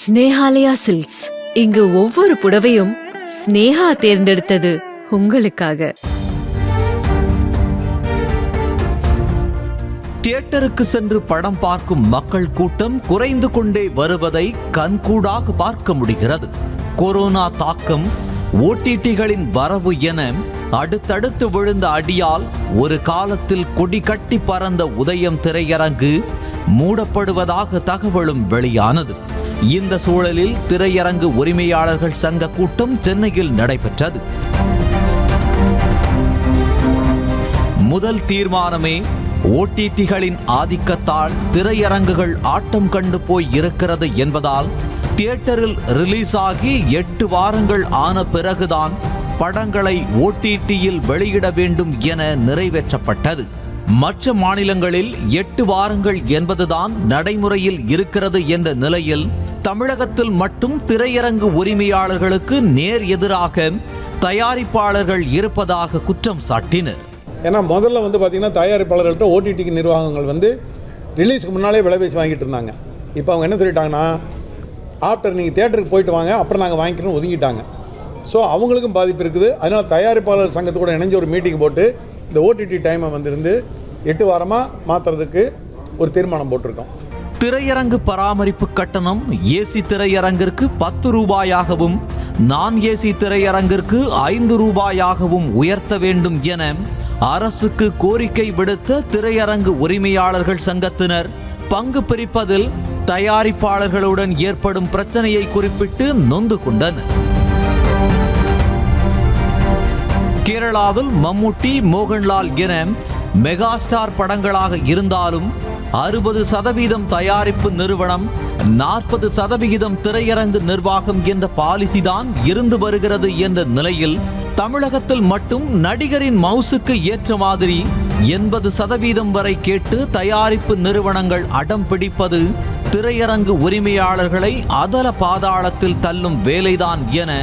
Snehalaya silks. இங்கு ஒவ்வொரு புடவையும் ஸ்னேஹா தேர்ந்தெடுத்தது உங்களுக்காக. தியேட்டருக்கு சென்று படம் பார்க்கும் மக்கள் கூட்டம் குறைந்து கொண்டே வருவதை கண்கூடாக பார்க்க முடிகிறது. கொரோனா தாக்கம், ஓடிடிகளின் வரவு என அடுத்தடுத்து விழுந்த அடியால் ஒரு காலத்தில் கொடி கட்டி பறந்த உதயம் திரையரங்கு மூடப்படுவதாக தகவலும் வெளியானது. இந்த சூழலில் திரையரங்கு உரிமையாளர்கள் சங்க கூட்டம் சென்னையில் நடைபெற்றது. முதல் தீர்மானமே ஓடிடிகளின் ஆதிக்கத்தால் திரையரங்குகள் ஆட்டம் கண்டு போய் இருக்கிறது என்பதால் தியேட்டரில் ரிலீஸ் ஆகி 8 வாரங்கள் ஆன பிறகுதான் படங்களை ஓடிடியில் வெளியிட வேண்டும் என நிறைவேற்றப்பட்டது. மற்ற மாநிலங்களில் 8 வாரங்கள் என்பதுதான் நடைமுறையில் இருக்கிறது என்ற நிலையில் தமிழகத்தில் மட்டும் திரையரங்கு உரிமையாளர்களுக்கு நேர் எதிராக தயாரிப்பாளர்கள் இருப்பதாக குற்றம் சாட்டினர். ஏன்னா முதல்ல பார்த்தீங்கன்னா தயாரிப்பாளர்கள்ட்ட ஓடிடிக்கு நிர்வாகங்கள் ரிலீஸுக்கு முன்னாலே விலை பேசி வாங்கிட்டு இருந்தாங்க. இப்போ அவங்க என்ன சொல்லிட்டாங்கன்னா, ஆஃப்டர் நீங்கள் தியேட்டருக்கு போயிட்டு வாங்க, அப்புறம் நாங்கள் வாங்கிக்கிறோம் ஒதுங்கிட்டாங்க. ஸோ அவங்களுக்கும் பாதிப்பு இருக்குது. அதனால் தயாரிப்பாளர் சங்கத்தோட இணைஞ்ச ஒரு மீட்டிங் போட்டு இந்த ஓடிடி டைமை 8 வாரமாக மாற்றுறதுக்கு ஒரு தீர்மானம் போட்டிருக்கோம். திரையரங்கு பராமரிப்பு கட்டணம் ஏசி திரையரங்கிற்கு 10 ரூபாயாகவும் நான் ஏசி திரையரங்கிற்கு 5 ரூபாயாகவும் உயர்த்த வேண்டும் என அரசுக்கு கோரிக்கை விடுத்த திரையரங்கு உரிமையாளர்கள் சங்கத்தினர் பங்கு பிரிப்பதில் தயாரிப்பாளர்களுடன் ஏற்படும் பிரச்சனையை குறிப்பிட்டு நொந்து கொண்டனர். கேரளாவில் மம்முட்டி, மோகன்லால் என மெகா ஸ்டார் படங்களாக இருந்தாலும் 60% தயாரிப்பு நிறுவனம், 40% திரையரங்கு நிர்வாகம் என்ற பாலிசிதான் இருந்து வருகிறது என்ற நிலையில் தமிழகத்தில் மட்டும் நடிகரின் மவுசுக்கு ஏற்ற மாதிரி 80% வரை கேட்டு தயாரிப்பு நிறுவனங்கள் அடம் பிடிப்பது திரையரங்கு உரிமையாளர்களை அதல பாதாளத்தில் தள்ளும் வேலைதான் என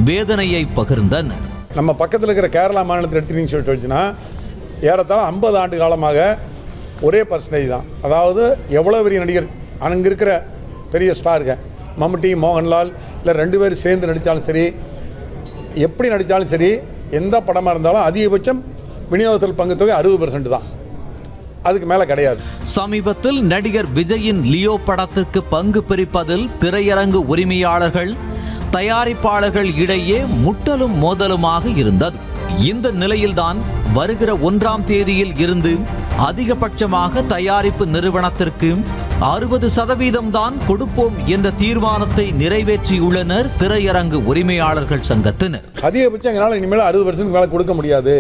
வேதனையை பகிர்ந்தனர். நம்ம பக்கத்தில் இருக்கிற கேரளா மாநிலத்தில் எடுத்துக்கிட்டீங்கன்னு சொல்லிட்டு வச்சுன்னா ஏறத்தாழ 50 ஆண்டு காலமாக ஒரே பர்சன்டேஜ் தான். அதாவது எவ்வளோ பெரிய நடிகர் அங்கே இருக்கிற பெரிய ஸ்டாருங்க மம்முட்டி, மோகன்லால் இல்லை 2 பேரும் சேர்ந்து நடித்தாலும் சரி, எப்படி நடித்தாலும் சரி, எந்த படமாக இருந்தாலும் அதிகபட்சம் விநியோகத்தில் பங்கு தொகை 60% தான். அதுக்கு மேலே கிடையாது. சமீபத்தில் நடிகர் விஜயின் லியோ படத்திற்கு பங்கு பிரிப்பதில் திரையரங்கு உரிமையாளர்கள் தயாரிப்பாளர்கள் இடையே முட்டலும் மோதலுமாக இருந்தது. இந்த நிலையில்தான் வருகிற 1ஆம் தேதியில் இருந்து அதிகபட்சமாக தயாரிப்பு நிறுவனத்திற்கு 60% தான் கொடுப்போம் என்ற தீர்மானத்தை நிறைவேற்றியுள்ளனர் திரையரங்கு உரிமையாளர்கள் சங்கத்தினர். அதிகபட்சம் எங்களால் இனிமேல் 60% மேலே கொடுக்க முடியாது,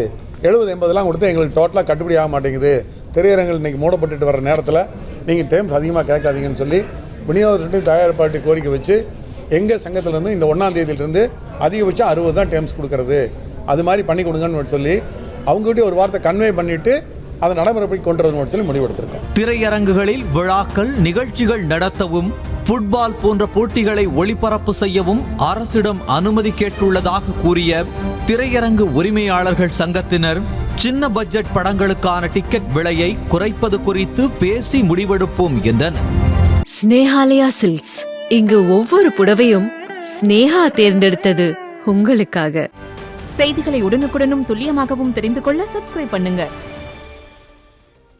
70-80 கொடுத்தா எங்களுக்கு டோட்டலாக கட்டுப்படி ஆக மாட்டேங்குது, திரையரங்குகள் இன்றைக்கி மூடப்பட்டுட்டு வர நேரத்தில் நீங்கள் டேர்ம்ஸ் அதிகமாக கேட்காதீங்கன்னு சொல்லி விநியோகத்திட்டு தயாரிப்பாளர்கிட்ட கோரிக்கை வச்சு எங்கள் சங்கத்திலேருந்து இந்த 1ஆம் தேதியிலிருந்து அதிகபட்சம் 60 தான் டேர்ம்ஸ் கொடுக்கறது, அது மாதிரி பண்ணி கொடுங்கன்னு சொல்லி அவங்ககிட்ட ஒரு வார்த்தை கன்வே பண்ணிவிட்டு அதை நடைமுறைப்படி கொண்டு வரணும்னு சொல்லி முடிவெடுத்திருக்கோம். திரையரங்குகளில் விழாக்கள், நிகழ்ச்சிகள் நடத்தவும், ஃபுட்பால் போன்ற போட்டிகளை ஒளிபரப்பு செய்யவும் அரசிடம் அனுமதி கேட்டுள்ளதாக கூறிய திரையரங்கு உரிமையாளர்கள் சங்கத்தினர் சின்ன பட்ஜெட் படங்களுக்கான டிக்கெட் விலையை குறைப்பது குறித்து பேசி முடிவெடுப்போம் என்றனர். ஸ்னேஹாலயா சில்க்ஸ். இங்கு ஒவ்வொரு புடவையும் ஸ்னேஹா தேர்ந்தெடுத்தது உங்களுக்காக. செய்திகளை உடனுக்குடனும் துல்லியமாகவும் தெரிந்து கொள்ள சப்ஸ்கிரைப் பண்ணுங்க.